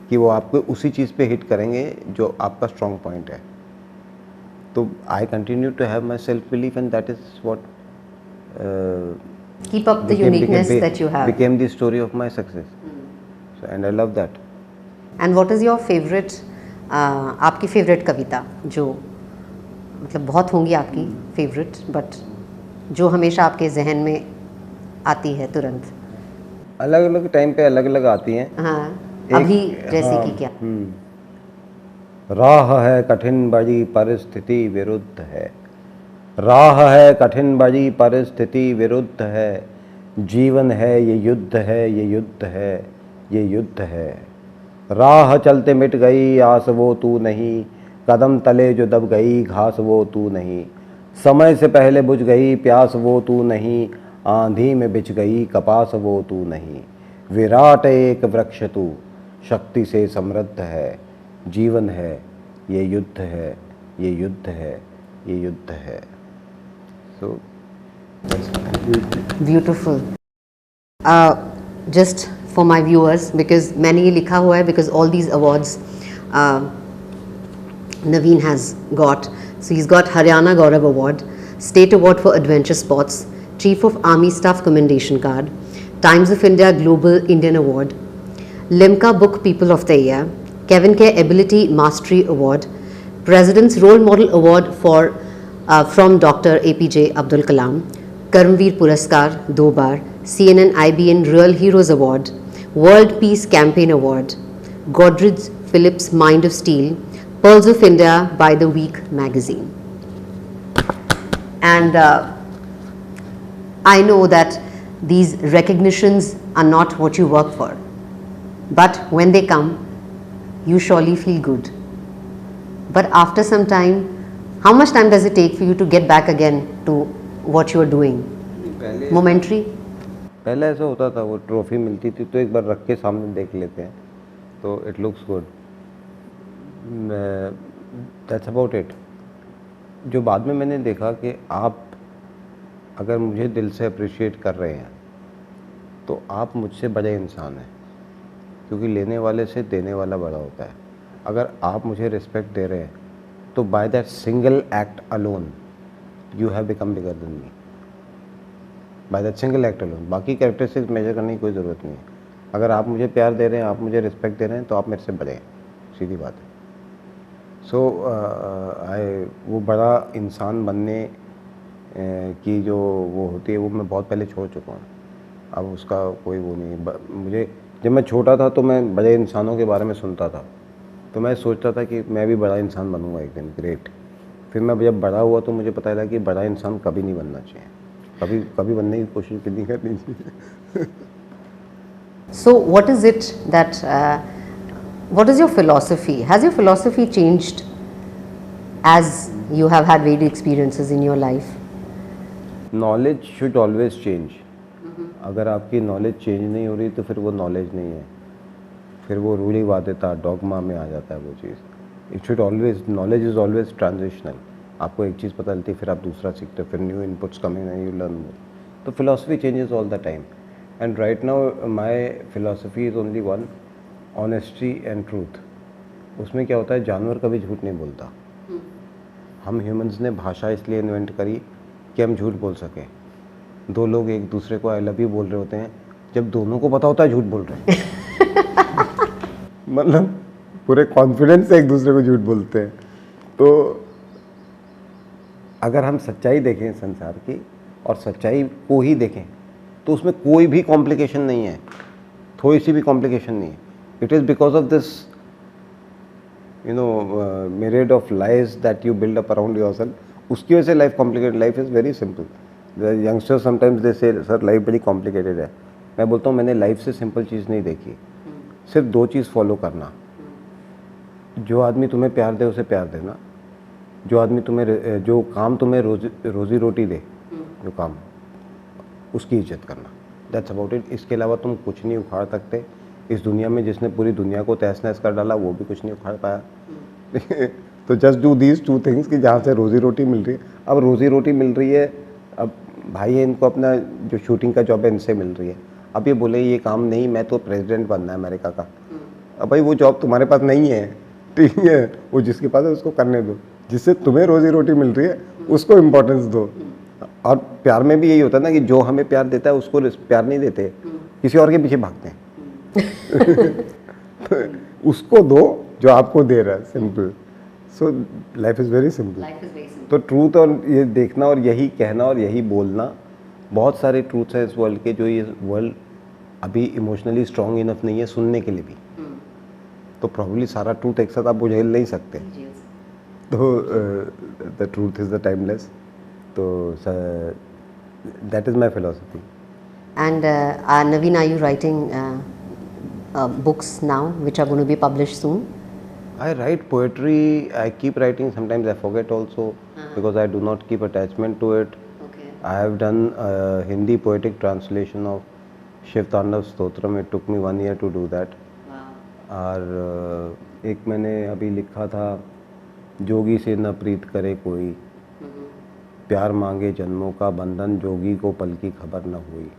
Speaker 2: कि वो आपको उसी चीज़ पे hit करेंगे जो आपका strong point है। तो I continue to have my self belief and that is what
Speaker 1: keep up the uniqueness that you have.
Speaker 2: became the story of my success. So and I love that.
Speaker 1: And what is your favorite आपकी favourite कविता, जो मतलब बहुत होंगी आपकी favourite, but जो हमेशा आपके जहन में आती है तुरंत?
Speaker 2: अलग अलग टाइम पे अलग अलग आती हैं।
Speaker 1: हाँ, अभी जैसे
Speaker 2: हाँ,
Speaker 1: कि क्या?
Speaker 2: राह है कठिन बड़ी परिस्थिति विरुद्ध है, राह है कठिन बड़ी परिस्थिति विरुद्ध है, जीवन है ये युद्ध है, ये युद्ध है, ये युद्ध है। राह चलते मिट गई आस वो तू नहीं, कदम तले जो दब गई घास वो तू नहीं, समय से पहले बुझ गई प्यास वो तू नहीं, आंधी में बिछ गई कपास वो तू नहीं। विराट एक वृक्ष तू शक्ति से समृद्ध है, जीवन है ये युद्ध है, ये युद्ध है, ये युद्ध है। So
Speaker 1: beautiful. Just for my viewers, because मैंने ये लिखा हुआ है because all these awards Naveen has got. So he's got Haryana Gaurav Award, State Award for Adventure Sports, Chief of Army Staff Commendation Card, Times of India Global Indian Award, Limca Book People of the Year, Kevin Care Ability Mastery Award, President's Role Model Award for from Dr. APJ Abdul Kalam, Karmveer Puraskar 2 bar, CNN IBN Real Heroes Award, World Peace Campaign Award, Godrej Phillips Mind of Steel, Pearls of India by The Week magazine. And I know that these recognitions are not what you work for, but when they come, you surely feel good. But after some time, how much time does it take for you to get back again to what you are doing? Momentary?
Speaker 2: पहले ऐसा होता था, वो trophy मिलती थी तो एक बार रख के सामने देख लेते हैं तो it looks good, that's about it. जो बाद में मैंने देखा कि आप अगर मुझे दिल से अप्रिशिएट कर रहे हैं तो आप मुझसे बड़े इंसान हैं, क्योंकि लेने वाले से देने वाला बड़ा होता है। अगर आप मुझे रिस्पेक्ट दे रहे हैं तो by that single act alone you have become bigger than me, by that single act alone. बाकी कैरेक्टरिस्टिक्स मेजर करने की कोई ज़रूरत नहीं है। अगर आप मुझे प्यार दे रहे हैं, आप मुझे रिस्पेक्ट दे रहे हैं तो आप मेरे से बड़े हैं, सीधी बात है। सो वो बड़ा इंसान बनने की जो वो होती है वो मैं बहुत पहले छोड़ चुका हूँ, अब उसका कोई वो नहीं है। मुझे जब मैं छोटा था तो मैं बड़े इंसानों के बारे में सुनता था तो मैं सोचता था कि मैं भी बड़ा इंसान बनूंगा एक दिन, ग्रेट। फिर मैं जब बड़ा हुआ तो मुझे पता चला कि बड़ा इंसान कभी नहीं बनना चाहिए, कभी बनने की कोशिश भी नहीं करनी चाहिए।
Speaker 1: So what is it that what is your philosophy? Has your philosophy changed as you have had varied experiences in your life?
Speaker 2: Knowledge should always change. अगर आपकी नॉलेज चेंज नहीं हो रही तो फिर वो नॉलेज नहीं है, फिर वो रूढ़िवादिता डॉगमा में आ जाता है वो चीज़। It should always, knowledge is always transitional. आपको एक चीज़ पता चलती है, फिर आप दूसरा सीखते हो, फिर new inputs coming and you learn more. तो philosophy changes all the time and right now my philosophy is only one, honesty and truth. उसमें क्या होता है, जानवर कभी झूठ नहीं बोलता। हम ह्यूमंस ने भाषा इसलिए इन्वेंट करी कि हम झूठ बोल सकें। दो लोग एक दूसरे को आई लव यू बोल रहे होते हैं, जब दोनों को पता होता है झूठ बोल रहे हैं। मतलब पूरे कॉन्फिडेंस से एक दूसरे को झूठ बोलते हैं। तो अगर हम सच्चाई देखें संसार की और सच्चाई को ही देखें तो उसमें कोई भी कॉम्प्लिकेशन नहीं है, थोड़ी सी भी कॉम्प्लिकेशन नहीं है। It is because of this myriad of lies that you build up around yourself, उसकी वजह से life complicated. Life is very simple. The youngsters sometimes they से सर लाइफ बड़ी कॉम्प्लिकेटेड है। मैं बोलता हूँ मैंने लाइफ से सिंपल चीज़ नहीं देखी, सिर्फ 2 चीज़ फॉलो करना, जो आदमी तुम्हें प्यार दे उसे प्यार देना, जो आदमी तुम्हें जो काम तुम्हें रोज़ी रोटी दे, जो काम उसकी इज्जत करना, दैट्स अबाउट इट। इसके अलावा तुम कुछ नहीं उखाड़ सकते। इस दुनिया में जिसने पूरी दुनिया को तहस नहस कर डाला वो भी कुछ नहीं उखाड़ पाया। तो जस्ट डू दीज 2 थिंग्स कि जहाँ से रोज़ी रोटी मिल रही है। अब रोज़ी रोटी मिल रही है, अब भाई है इनको अपना जो शूटिंग का जॉब है इनसे मिल रही है, अब ये बोले ये काम नहीं, मैं तो प्रेसिडेंट बनना है अमेरिका का। अब भाई वो जॉब तुम्हारे पास नहीं है, ठीक है, वो जिसके पास है उसको करने दो, जिससे तुम्हें रोज़ी रोटी मिल रही है उसको इम्पोर्टेंस दो। और प्यार में भी यही होता है ना कि जो हमें प्यार देता है उसको प्यार नहीं देते, किसी और के पीछे भागते हैं। उसको दो जो आपको दे रहा है, simple. So life is very simple. तो ट्रूथ और ये देखना और यही कहना और यही बोलना, बहुत सारे ट्रूथ्स हैं इस वर्ल्ड के जो ये वर्ल्ड अभी इमोशनली स्ट्रॉन्ग इनफ नहीं है सुनने के लिए भी। तो प्रॉब्ली सारा ट्रूथ एक साथ आप झेल नहीं सकते। तो the truth is the timeless. तो that is my philosophy.
Speaker 1: And Naveen, are you writing books now which are going to be published soon?
Speaker 2: I write poetry. I keep writing. Sometimes I forget also because I do not keep attachment to it.
Speaker 1: Okay.
Speaker 2: I have done a Hindi poetic translation of Shiv Tandav Stotram. It took me 1 year to do that.
Speaker 1: Wow.
Speaker 2: और एक मैंने अभी लिखा था, जोगी से न प्रीत करे कोई, प्यार मांगे जन्मों का बंधन, जोगी को पल की खबर न हुई।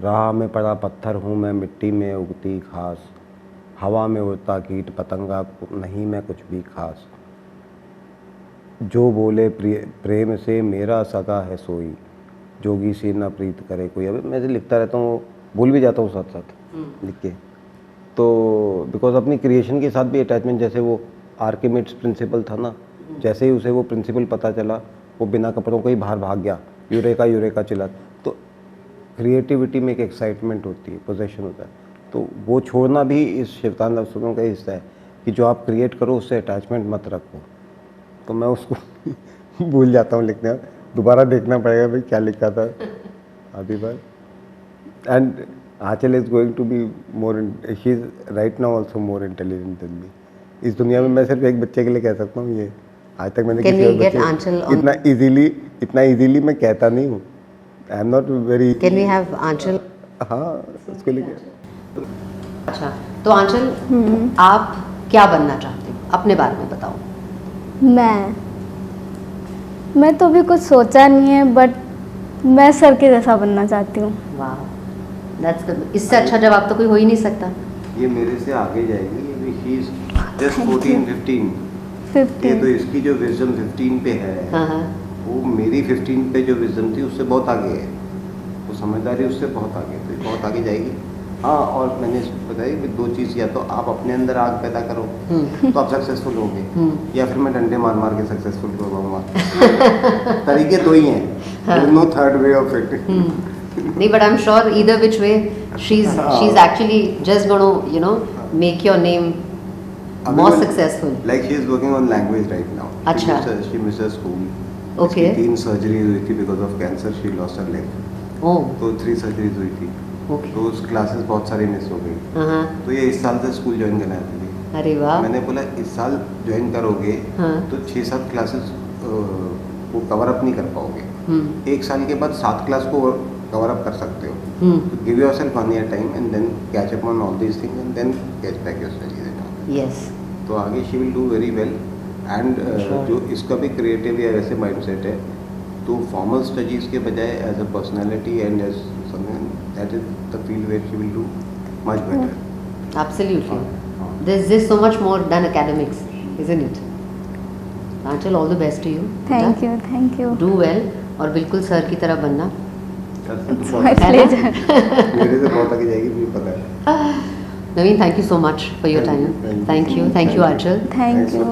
Speaker 2: राह में पड़ा पत्थर हूँ मैं, मिट्टी में उगती घास, हवा में उड़ता कीट पतंगा, नहीं मैं कुछ भी खास। जो बोले प्रेम से मेरा सगा है सोई, जोगी से न प्रीत करे कोई। अभी मैं लिखता रहता हूँ, भूल भी जाता हूँ साथ साथ लिख के। तो बिकॉज अपनी क्रिएशन के साथ भी अटैचमेंट, जैसे वो आर्किमिड्स प्रिंसिपल था ना, जैसे ही उसे वो प्रिंसिपल पता चला वो बिना कपड़ों को ही बाहर भाग गया, यूरेका यूरेका चिल्ला। तो क्रिएटिविटी में एक एक्साइटमेंट होती है, पोजेशन होता है, तो वो छोड़ना भी इस शिव तांडव स्तोत्रम का हिस्सा है कि जो आप क्रिएट करो उससे अटैचमेंट मत रखो। तो मैं उसको भूल जाता हूँ लिखने में, दोबारा देखना पड़ेगा भाई क्या लिखा था अभी बार। And Anchal is going to be more, she is right now also more intelligent than me. इस दुनिया में मैं सिर्फ एक बच्चे के लिए कह सकता हूँ ये, आज तक मैंने किसी और बच्चे इतना इजीली मैं कहता नहीं हूँ। I am not very.
Speaker 1: Can we have Anchal?
Speaker 2: हाँ, उसके लिए।
Speaker 1: अच्छा, तो आंचल आप क्या बनना चाहते हो, अपने बारे में बताओ।
Speaker 3: मैं तो अभी कुछ सोचा नहीं है, बट मैं सर के जैसा बनना चाहती हूँ।
Speaker 1: वाह, दैट्स द, इससे अच्छा जवाब तो कोई हो ही नहीं सकता।
Speaker 2: ये मेरे से आगे जाएगी, शी इज जस्ट 14-15। ये तो इसकी जो विजडम 15 पे है, वो मेरी 15 पे जो विजडम थी उससे बहुत आगे है, वो समझदारी उससे बहुत आगे, तो बहुत आगे जाएगी। हाँ, और मैंने बताया कि 2 चीज़, या तो आप अपने अंदर आग पैदा करो तो आप सक्सेसफुल होगे, या फिर मैं डंडे मार मार के सक्सेसफुल करवाऊंगा। तरीके 2 ही हैं, no third way of it.
Speaker 1: नहीं, but I am sure either which way she is actually just gonna, you know, make your name more successful.
Speaker 2: Like she is working on language right now.
Speaker 1: अच्छा.
Speaker 2: She misses school.
Speaker 1: Okay.
Speaker 2: 3 surgery हुई थी because of cancer. She lost her leg.
Speaker 1: Oh.
Speaker 2: तो 3 surgeries हुई थी।
Speaker 1: Okay.
Speaker 2: तो उस classes बहुत सारी मिस हो गई। तो ये इस साल से स्कूल ज्वाइन करना चाहती थी।
Speaker 1: अरे वाह।
Speaker 2: मैंने बोला इस साल ज्वाइन करोगे तो 6-7 क्लासेस वो कवर अप नहीं कर पाओगे। 1 साल के बाद 7 क्लास को कवर अप कर सकते हो। तो give yourself 1 year time and then catch up on all these things and then catch back your studies.
Speaker 1: Yes.
Speaker 2: तो आगे she will do very well. And जो इसका भी क्रिएटिव या वैसे माइंडसेट है, तो फॉर्मल स्टडीज़ के बजाय as a personality and as someone, that is the field where she will do much better.
Speaker 1: Absolutely. There's so much more than academics, isn't it? Anchal, all the best to you.
Speaker 3: Thank you.
Speaker 1: Do well और बिल्कुल sir की तरह बनना।
Speaker 3: It's my pleasure.
Speaker 2: मेरे से बहुत आगे जाएगी, मुझे पता है।
Speaker 1: Naveen, thank you so much for your time. Thank you, Anchal.
Speaker 3: Thank you.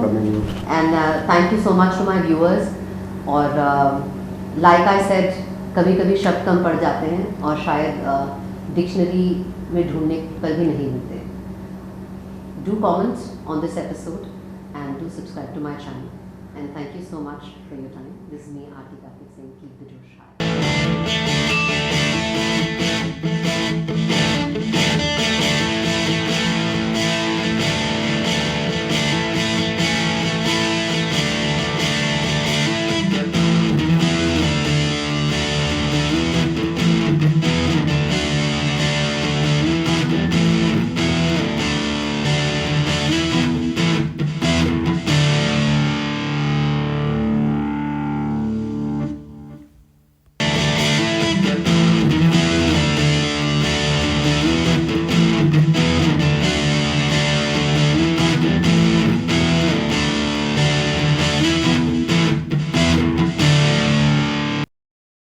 Speaker 1: And thank you so much to my viewers. और like I said, कभी-कभी शब्द कम पड़ जाते हैं और शायद डिक्शनरी में ढूंढने पर भी नहीं मिलते। Do comment on this episode and do subscribe to my channel. And thank you so much for your time. This is me, Aarti.